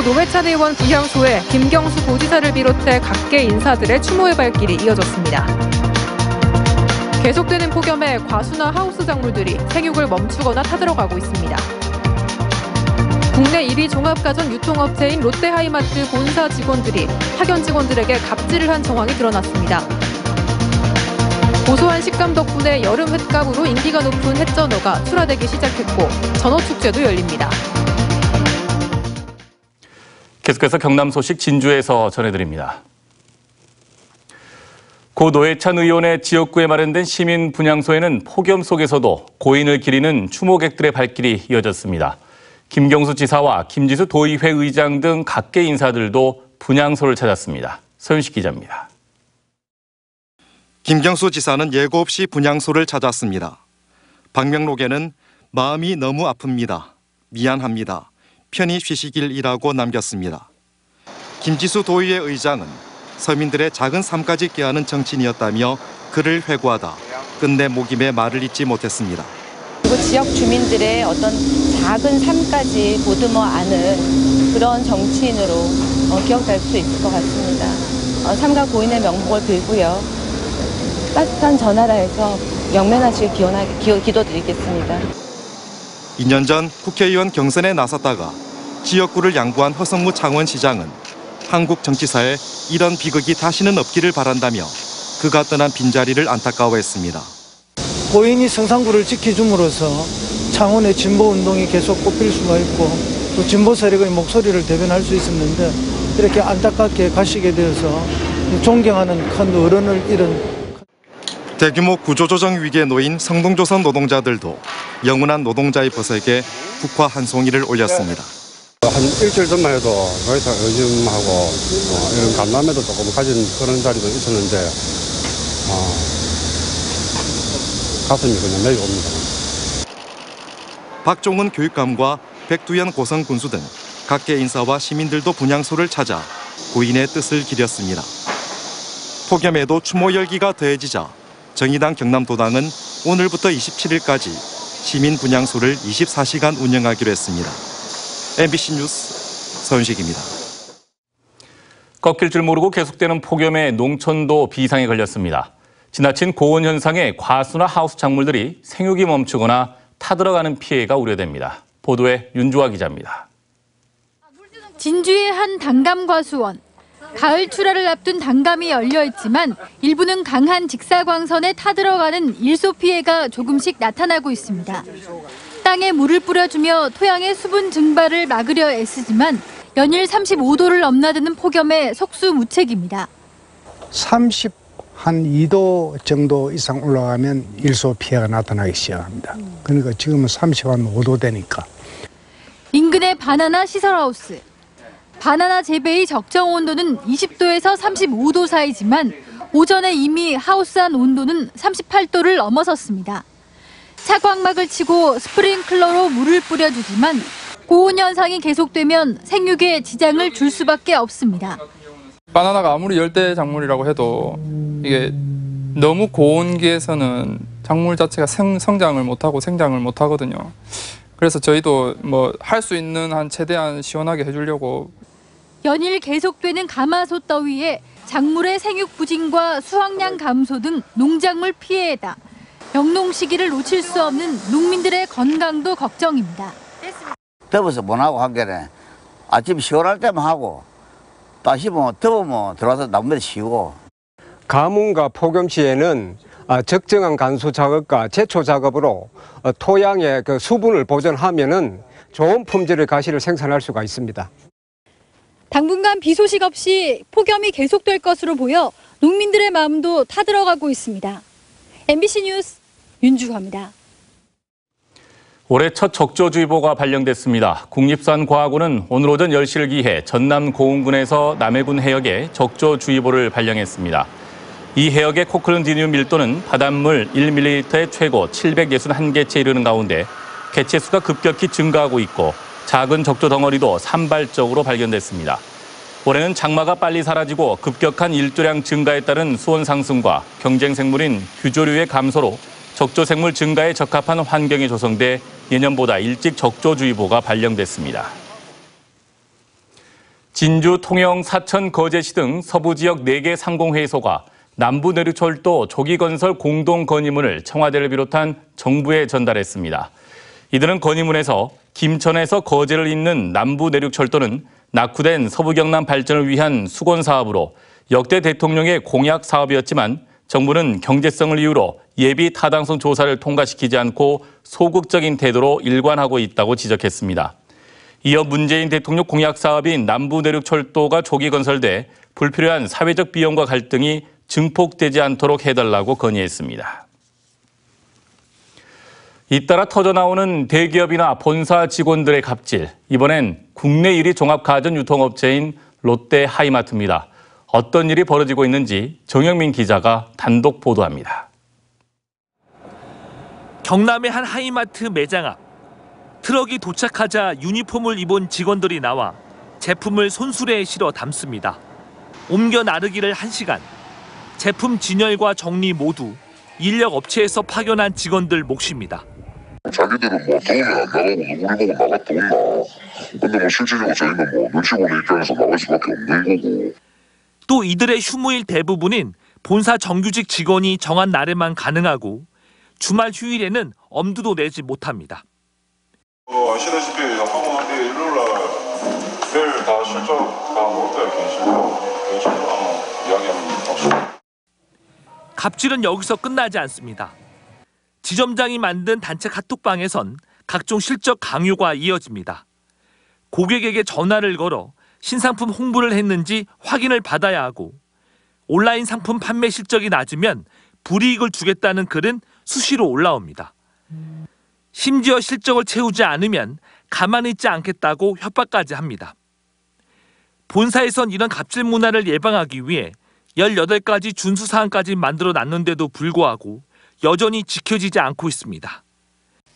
노회찬 의원 부향소에 김경수 도지사를 비롯해 각계 인사들의 추모의 발길이 이어졌습니다. 계속되는 폭염에 과수나 하우스 작물들이 생육을 멈추거나 타들어가고 있습니다. 국내 1위 종합가전 유통업체인 롯데하이마트 본사 직원들이 파견 직원들에게 갑질을 한 정황이 드러났습니다. 고소한 식감 덕분에 여름 횟감으로 인기가 높은 횟전어가 출하되기 시작했고 전어축제도 열립니다. 계속해서 경남 소식 진주에서 전해드립니다. 고 노회찬 의원의 지역구에 마련된 시민 분향소에는 폭염 속에서도 고인을 기리는 추모객들의 발길이 이어졌습니다. 김경수 지사와 김지수 도의회 의장 등 각계 인사들도 분향소를 찾았습니다. 서윤식 기자입니다. 김경수 지사는 예고 없이 분향소를 찾았습니다. 방명록에는 마음이 너무 아픕니다. 미안합니다. 편히 쉬시길이라고 남겼습니다. 김지수 도의회 의장은 서민들의 작은 삶까지 꾀하는 정치인이었다며 그를 회고하다 끝내 목임에 말을 잇지 못했습니다. 그리고 지역 주민들의 어떤 작은 삶까지 보듬어 안은 그런 정치인으로 기억될 수 있을 것 같습니다. 삼가 고인의 명복을 빌고요. 따뜻한 전하라에서 영면하시길 기도드리겠습니다. 2년 전 국회의원 경선에 나섰다가 지역구를 양보한 허성무 창원시장은 한국 정치사에 이런 비극이 다시는 없기를 바란다며 그가 떠난 빈자리를 안타까워했습니다. 고인이 성산구를 지켜줌으로써 창원의 진보운동이 계속 꼽힐 수가 있고 또 진보 세력의 목소리를 대변할 수 있었는데 이렇게 안타깝게 가시게 되어서 존경하는 큰 어른을 잃은 대규모 구조조정 위기에 놓인 성동조선 노동자들도 영원한 노동자의 벗에게 국화 한 송이를 올렸습니다. 한 일주일 전만 해도 노회찬 의심하고 이런 간담회도 조금 가진 그런 자리도 있었는데 가슴이 그냥 내려옵니다. 박종훈 교육감과 백두현 고성군수 등 각계 인사와 시민들도 분향소를 찾아 고인의 뜻을 기렸습니다. 폭염에도 추모 열기가 더해지자 정의당 경남도당은 오늘부터 27일까지 시민 분향소를 24시간 운영하기로 했습니다. MBC 뉴스 서윤식입니다. 꺾일 줄 모르고 계속되는 폭염에 농촌도 비상에 걸렸습니다. 지나친 고온 현상에 과수나 하우스 작물들이 생육이 멈추거나 타들어가는 피해가 우려됩니다. 보도에 윤주아 기자입니다. 진주의 한 단감 과수원. 가을 출하를 앞둔 단감이 열려 있지만 일부는 강한 직사광선에 타들어가는 일소 피해가 조금씩 나타나고 있습니다. 땅에 물을 뿌려주며 토양의 수분 증발을 막으려 애쓰지만 연일 35도를 넘나드는 폭염에 속수무책입니다. 32도 정도 이상 올라가면 일소 피해가 나타나기 시작합니다. 그러니까 지금은 35도 되니까. 인근의 바나나 시설하우스. 바나나 재배의 적정 온도는 20도에서 35도 사이지만 오전에 이미 하우스 안 온도는 38도를 넘어섰습니다. 차광막을 치고 스프링클러로 물을 뿌려주지만 고온 현상이 계속되면 생육에 지장을 줄 수밖에 없습니다. 바나나가 아무리 열대 작물이라고 해도 이게 너무 고온기에서는 작물 자체가 성장을 못하고 생장을 못하거든요. 그래서 저희도 할 수 있는 한 최대한 시원하게 해주려고. 연일 계속되는 가마솥 더위에 작물의 생육 부진과 수확량 감소 등 농작물 피해에다 영농 시기를 놓칠 수 없는 농민들의 건강도 걱정입니다. 더워서 못하고 한 게네. 아침 시원할 때만 하고 다시 더우면 들어와서 나무에 쉬고. 가뭄과 폭염 시에는 적정한 간수 작업과 제초 작업으로 토양의 그 수분을 보존하면은 좋은 품질의 가시를 생산할 수가 있습니다. 당분간 비 소식 없이 폭염이 계속될 것으로 보여 농민들의 마음도 타들어가고 있습니다. MBC 뉴스 윤주화입니다. 올해 첫 적조주의보가 발령됐습니다. 국립수산과학원은 오늘 오전 10시를 기해 전남 고흥군에서 남해군 해역에 적조주의보를 발령했습니다. 이 해역의 코클론디듐 밀도는 바닷물 1ml에 최고 761개체에 이르는 가운데 개체수가 급격히 증가하고 있고 작은 적조 덩어리도 산발적으로 발견됐습니다. 올해는 장마가 빨리 사라지고 급격한 일조량 증가에 따른 수온 상승과 경쟁생물인 규조류의 감소로 적조생물 증가에 적합한 환경이 조성돼 예년보다 일찍 적조주의보가 발령됐습니다. 진주, 통영, 사천, 거제시 등 서부 지역 4개 상공회의소가 남부내륙철도 조기건설 공동건의문을 청와대를 비롯한 정부에 전달했습니다. 이들은 건의문에서 김천에서 거제를 잇는 남부내륙철도는 낙후된 서부경남 발전을 위한 수건사업으로 역대 대통령의 공약 사업이었지만 정부는 경제성을 이유로 예비 타당성 조사를 통과시키지 않고 소극적인 태도로 일관하고 있다고 지적했습니다. 이어 문재인 대통령 공약 사업인 남부내륙철도가 조기 건설돼 불필요한 사회적 비용과 갈등이 증폭되지 않도록 해달라고 건의했습니다. 잇따라 터져나오는 대기업이나 본사 직원들의 갑질. 이번엔 국내 1위 종합가전 유통업체인 롯데 하이마트입니다. 어떤 일이 벌어지고 있는지 정영민 기자가 단독 보도합니다. 경남의 한 하이마트 매장 앞. 트럭이 도착하자 유니폼을 입은 직원들이 나와 제품을 손수레에 실어 담습니다. 옮겨 나르기를 1시간. 제품 진열과 정리 모두 인력 업체에서 파견한 직원들 몫입니다. 자기들은 더우면 안 나가고 우리 보고 나갔다 온다. 근데 실질적으로 저희는 눈치 보는 입장에서 나갈 수밖에 없는 거고. 또 이들의 휴무일 대부분인 본사 정규직 직원이 정한 날에만 가능하고 주말 휴일에는 엄두도 내지 못합니다. 아시다시피 한국은 일요일날 내일 다 실적 다 롯데 계시고 이야기하는 없습니다. 갑질은 여기서 끝나지 않습니다. 지점장이 만든 단체 카톡방에선 각종 실적 강요가 이어집니다. 고객에게 전화를 걸어 신상품 홍보를 했는지 확인을 받아야 하고 온라인 상품 판매 실적이 낮으면 불이익을 주겠다는 글은 수시로 올라옵니다. 심지어 실적을 채우지 않으면 가만히 있지 않겠다고 협박까지 합니다. 본사에선 이런 갑질 문화를 예방하기 위해 18가지 준수사항까지 만들어놨는데도 불구하고 여전히 지켜지지 않고 있습니다.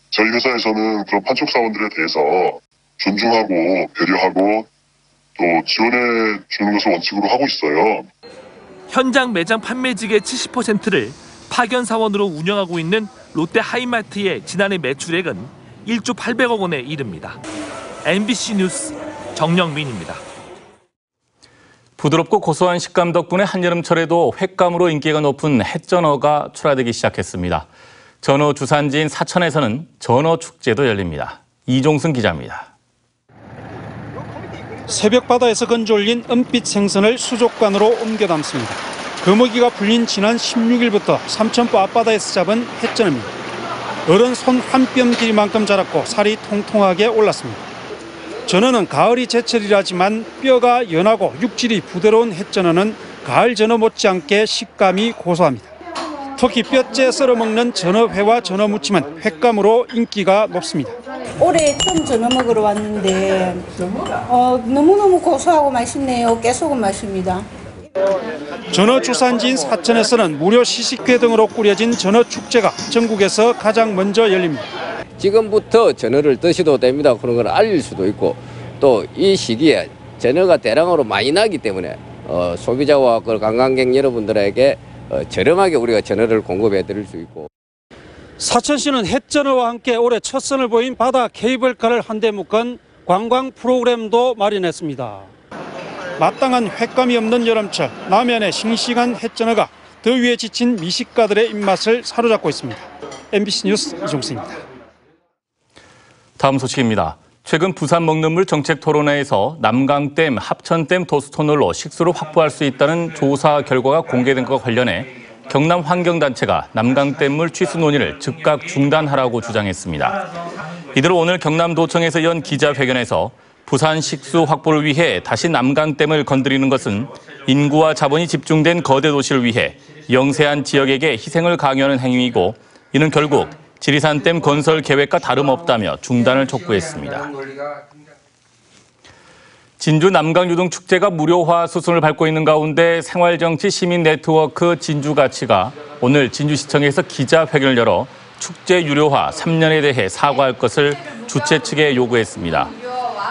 저희 회사에서는 그런 판촉 사원들에 대해서 존중하고 배려하고 또 지원해 주는 것을 원칙으로 하고 있어요. 현장 매장 판매직의 70%를 파견 사원으로 운영하고 있는 롯데 하이마트의 지난해 매출액은 1조 800억 원에 이릅니다. MBC 뉴스 정영민입니다. 부드럽고 고소한 식감 덕분에 한여름철에도 횟감으로 인기가 높은 햇전어가 출하되기 시작했습니다. 전어 주산지인 사천에서는 전어 축제도 열립니다. 이종승 기자입니다. 새벽 바다에서 건져올린 은빛 생선을 수족관으로 옮겨 담습니다. 금어기가 풀린 지난 16일부터 삼천포 앞바다에서 잡은 햇전어입니다. 어른 손 한 뼘 길이만큼 자랐고 살이 통통하게 올랐습니다. 전어는 가을이 제철이라지만 뼈가 연하고 육질이 부드러운 햇전어는 가을 전어 못지않게 식감이 고소합니다. 특히 뼈째 썰어 먹는 전어회와 전어무침은 횟감으로 인기가 높습니다. 올해 처음 전어 먹으러 왔는데 너무너무 고소하고 맛있네요. 깨소금 맛입니다. 전어 주산지인 사천에서는 무료 시식회 등으로 꾸려진 전어 축제가 전국에서 가장 먼저 열립니다. 지금부터 전어를 드셔도 됩니다. 그런 걸 알릴 수도 있고 또 이 시기에 전어가 대량으로 많이 나기 때문에 소비자와 관광객 여러분들에게 저렴하게 우리가 전어를 공급해 드릴 수 있고. 사천시는 햇전어와 함께 올해 첫 선을 보인 바다 케이블카를 한데 묶은 관광 프로그램도 마련했습니다. 마땅한 횟감이 없는 여름철 남해안의 싱싱한 햇전어가 더위에 지친 미식가들의 입맛을 사로잡고 있습니다. MBC 뉴스 이종수입니다. 다음 소식입니다. 최근 부산 먹는 물 정책 토론회에서 남강댐, 합천댐 도수터널로 식수를 확보할 수 있다는 조사 결과가 공개된 것과 관련해 경남 환경단체가 남강댐물 취수 논의를 즉각 중단하라고 주장했습니다. 이대로 오늘 경남도청에서 연 기자회견에서 부산 식수 확보를 위해 다시 남강댐을 건드리는 것은 인구와 자본이 집중된 거대 도시를 위해 영세한 지역에게 희생을 강요하는 행위이고 이는 결국 지리산댐 건설 계획과 다름없다며 중단을 촉구했습니다. 진주 남강유등축제가 무료화 수순을 밟고 있는 가운데 생활정치 시민네트워크 진주가치가 오늘 진주시청에서 기자회견을 열어 축제 유료화 3년에 대해 사과할 것을 주최 측에 요구했습니다.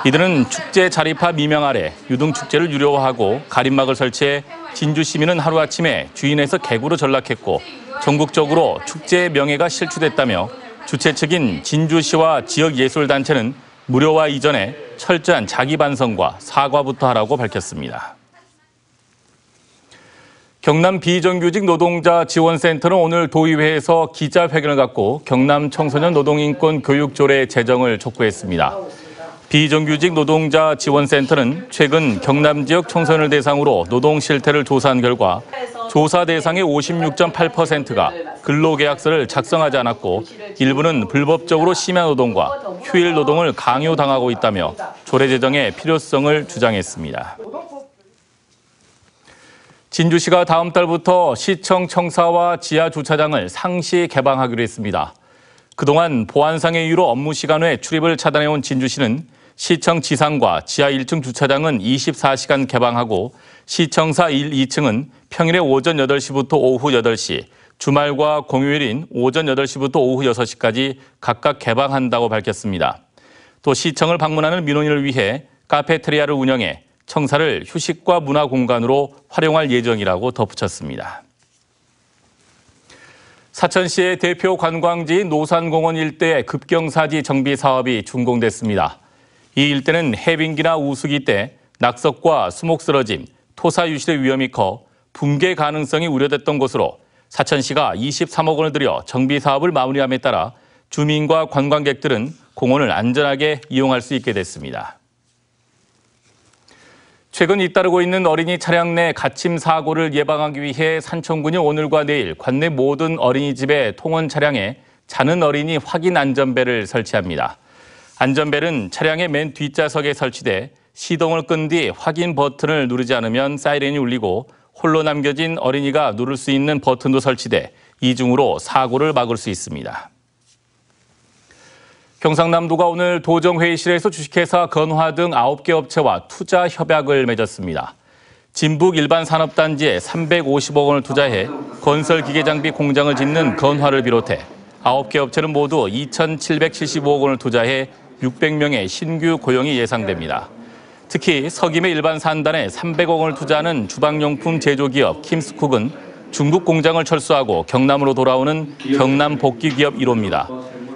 이들은 축제 자립화 미명 아래 유등축제를 유료화하고 가림막을 설치해 진주 시민은 하루아침에 주인에서 객으로 전락했고 전국적으로 축제의 명예가 실추됐다며 주최 측인 진주시와 지역예술단체는 무료화 이전에 철저한 자기 반성과 사과부터 하라고 밝혔습니다. 경남 비정규직 노동자 지원센터는 오늘 도의회에서 기자회견을 갖고 경남 청소년 노동인권 교육조례 제정을 촉구했습니다. 비정규직 노동자 지원센터는 최근 경남 지역 청소년을 대상으로 노동 실태를 조사한 결과 조사 대상의 56.8%가 근로계약서를 작성하지 않았고 일부는 불법적으로 심야 노동과 휴일 노동을 강요당하고 있다며 조례 제정의 필요성을 주장했습니다. 진주시가 다음 달부터 시청 청사와 지하 주차장을 상시 개방하기로 했습니다. 그동안 보안상의 이유로 업무 시간 외 출입을 차단해온 진주시는 시청 지상과 지하 1층 주차장은 24시간 개방하고 시청사 1, 2층은 평일에 오전 8시부터 오후 8시, 주말과 공휴일인 오전 8시부터 오후 6시까지 각각 개방한다고 밝혔습니다. 또 시청을 방문하는 민원인을 위해 카페테리아를 운영해 청사를 휴식과 문화 공간으로 활용할 예정이라고 덧붙였습니다. 사천시의 대표 관광지인 노산공원 일대의 급경사지 정비 사업이 준공됐습니다. 이 일대는 해빙기나 우수기 때 낙석과 수목 쓰러짐, 토사 유실의 위험이 커 붕괴 가능성이 우려됐던 곳으로 사천시가 23억 원을 들여 정비 사업을 마무리함에 따라 주민과 관광객들은 공원을 안전하게 이용할 수 있게 됐습니다. 최근 잇따르고 있는 어린이 차량 내 갇힘 사고를 예방하기 위해 산청군이 오늘과 내일 관내 모든 어린이집의 통원 차량에 자는 어린이 확인 안전벨을 설치합니다. 안전벨은 차량의 맨 뒷좌석에 설치돼 시동을 끈 뒤 확인 버튼을 누르지 않으면 사이렌이 울리고 홀로 남겨진 어린이가 누를 수 있는 버튼도 설치돼 이중으로 사고를 막을 수 있습니다. 경상남도가 오늘 도정회의실에서 주식회사 건화 등 9개 업체와 투자 협약을 맺었습니다. 진북 일반산업단지에 350억 원을 투자해 건설기계장비 공장을 짓는 건화를 비롯해 9개 업체는 모두 2,775억 원을 투자해 600명의 신규 고용이 예상됩니다. 특히 석임의 일반산단에 300억 원을 투자하는 주방용품 제조기업 킴스쿡은 중국 공장을 철수하고 경남으로 돌아오는 경남 복귀기업 1호입니다.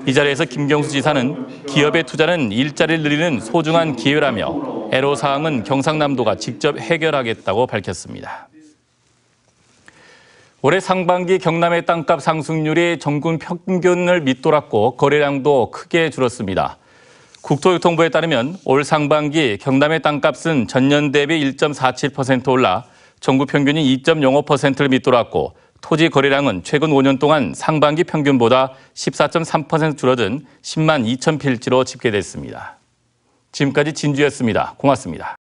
이 자리에서 김경수 지사는 기업의 투자는 일자리를 늘리는 소중한 기회라며 애로사항은 경상남도가 직접 해결하겠다고 밝혔습니다. 올해 상반기 경남의 땅값 상승률이 전국 평균을 밑돌았고 거래량도 크게 줄었습니다. 국토교통부에 따르면 올 상반기 경남의 땅값은 전년 대비 1.47% 올라 전국 평균이 2.05%를 밑돌았고 토지 거래량은 최근 5년 동안 상반기 평균보다 14.3% 줄어든 10만 2천 필지로 집계됐습니다. 지금까지 진주였습니다. 고맙습니다.